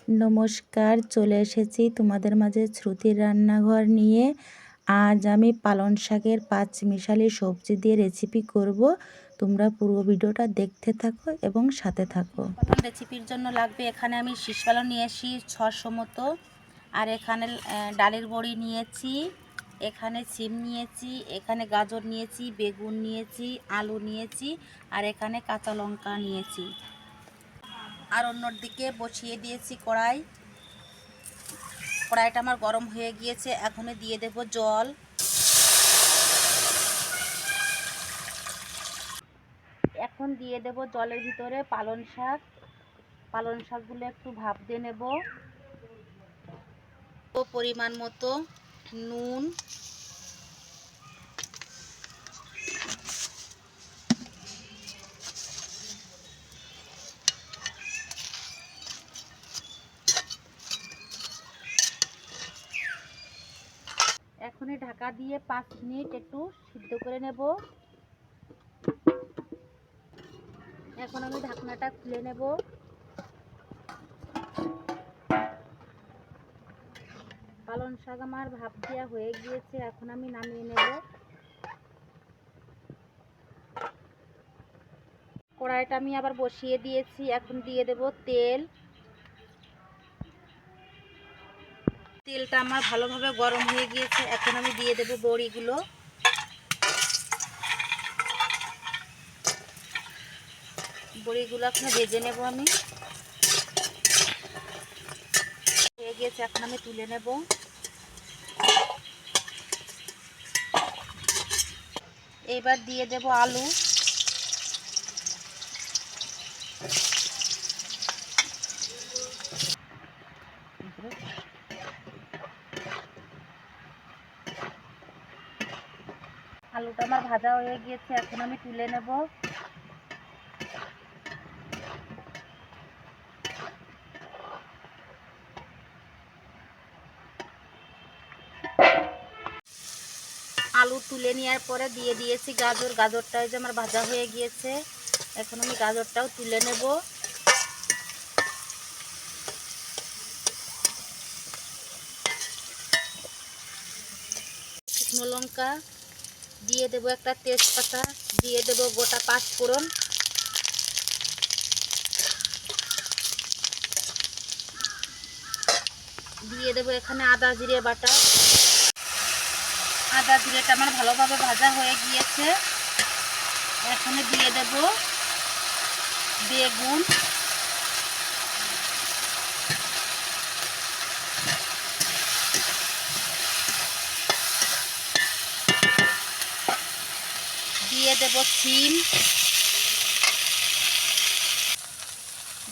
নমস্কার, চলে এসেছি তোমাদের মাঝে শ্রুতির রান্নাঘর নিয়ে। আজ আমি পালং শাকের পাঁচমিশালি সবজি দিয়ে রেসিপি করব। তোমরা পুরো ভিডিওটা দেখতে থাকো এবং সাথে থাকো। পালং রেসিপির জন্য লাগবে, এখানে আমি শীষ পালং নিয়েছি 600 মতো, আর এখানে ডালের বড়ি নিয়েছি, এখানে সিম নিয়েছি, এখানে গাজর নিয়েছি, বেগুন নিয়েছি, আলু নিয়েছি, আর এখানে কাঁচা লঙ্কা নিয়েছি। আর অন্যর দিকে বসিয়ে দিয়েছি কড়াইটা আমার গরম হয়ে গিয়েছে। এখন দিয়ে দেব জল। এখন দিয়ে দেব জলের ভিতরে পালং শাকগুলো একটু ভাপ দিয়ে নেব। পরিমাণ মতো নুন, এখনই ঢাকা দিয়ে 5 মিনিট একটু সিদ্ধ করে নেব। এখন আমি ঢাকনাটা খুলে নেব। পালং শাক আমার ভাপ দেওয়া হয়ে গিয়েছে, এখন আমি নামিয়ে নেব। কড়াইটা আমি আবার বসিয়ে দিয়েছি, এখন দিয়ে দেব তেলটা আমার ভালোভাবে গরম হয়ে গিয়েছে। এখন আমি দিয়ে দেব বড়িগুলো। এখন ভেজে নেব আমি। হয়ে গিয়েছে, এখন আমি তুলে নেব। এবার দিয়ে দেব আলু। আলুটা আমার ভাজা হয়ে গিয়েছে, এখন আমি তুলে নেব। আলু তুলে নেওয়ার পরে দিয়ে দিয়েছি গাজরটাও যে আমার ভাজা হয়ে গিয়েছে, এখন আমি গাজরটাও তুলে নেব। শুকনো লঙ্কা দিয়ে দেব, একটা তেজপাতা দিয়ে দেব, গোটা 5 ফোড়ন দিয়ে দেব, এখানে আদা জিরে বাটা। আদা জিরেটা আমার ভালোভাবে ভাজা হয়ে গিয়েছে, এখানে দিয়ে দেব বেগুন, দিয়ে দেব সিম,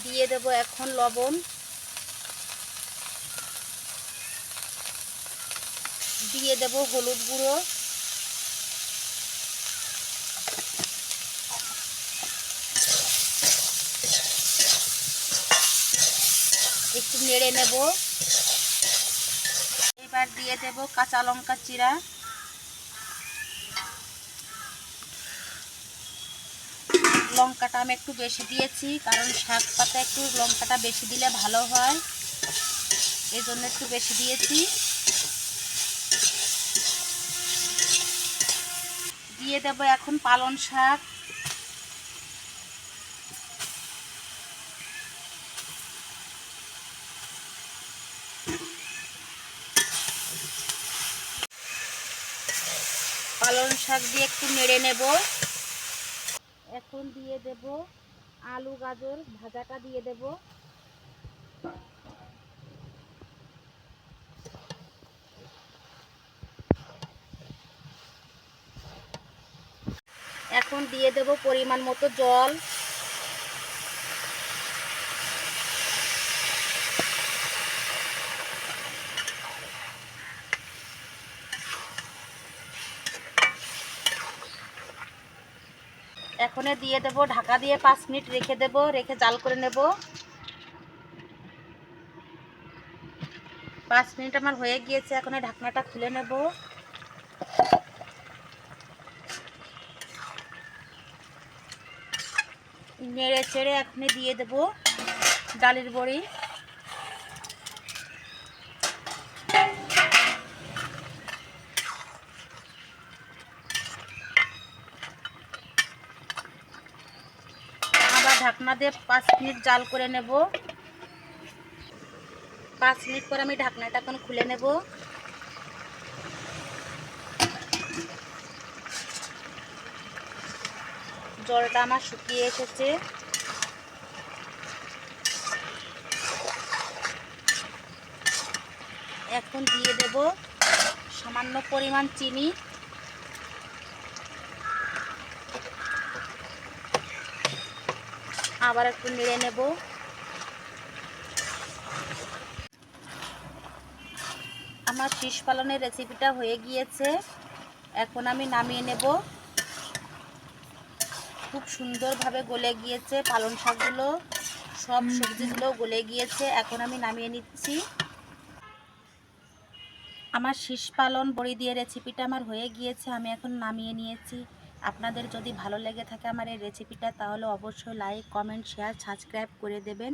দিয়ে দেব এখন লবণ, দিয়ে দেব হলুদ গুঁড়ো, একটু নেড়ে নেব। এবার দিয়ে দেব কাঁচা লঙ্কা চিরা, লঙ্কাটা আমি একটু বেশি দিয়েছি, কারণ শাক পাতা একটু লঙ্কাটা বেশি দিলে ভালো হয়, এই জন্য একটু বেশি দিয়েছি। দিয়ে দেব এখন পালং শাক, পালং শাক দিয়ে একটু নেড়ে নেব। এখন দিয়ে দেব আলু গাজর ভাজাটা দিয়ে দেব। এখন দিয়ে দেব পরিমাণ মতো জল। এখন দিয়ে দেব ঢাকা দিয়ে 5 মিনিট রেখে দেব, রেখে জাল করে নেব। 5 মিনিট আমার হয়ে গিয়েছে, এখন ঢাকনাটা খুলে নেব। নেড়ে চেড়ে এখন দিয়ে দেব ডালের বড়ি। ঢাকনা দিয়ে 5 মিনিট জাল করে নেব। 5 মিনিট পর আমি ঢাকনাটা এখন খুলে নেব। জলটা আমার শুকিয়ে এসেছে। এখন দিয়ে দেব সামান্য পরিমাণ চিনি। আবার একটু নেড়ে নেব। আমার ফিশ পালনের রেসিপিটা হয়ে গিয়েছে, এখন আমি নামিয়ে নেব। খুব সুন্দরভাবে গলে গিয়েছে পালং শাকগুলো, সব সবজিগুলো গলে গিয়েছে। এখন আমি নামিয়ে নিচ্ছি। আমার শীষ পালন বড়ি দিয়ে রেসিপিটা আমার হয়ে গিয়েছে, আমি এখন নামিয়ে নিয়েছি। আপনাদের যদি ভালো লেগে থাকে আমার এই রেসিপিটা, তাহলে অবশ্যই লাইক, কমেন্ট, শেয়ার, সাবস্ক্রাইব করে দেবেন।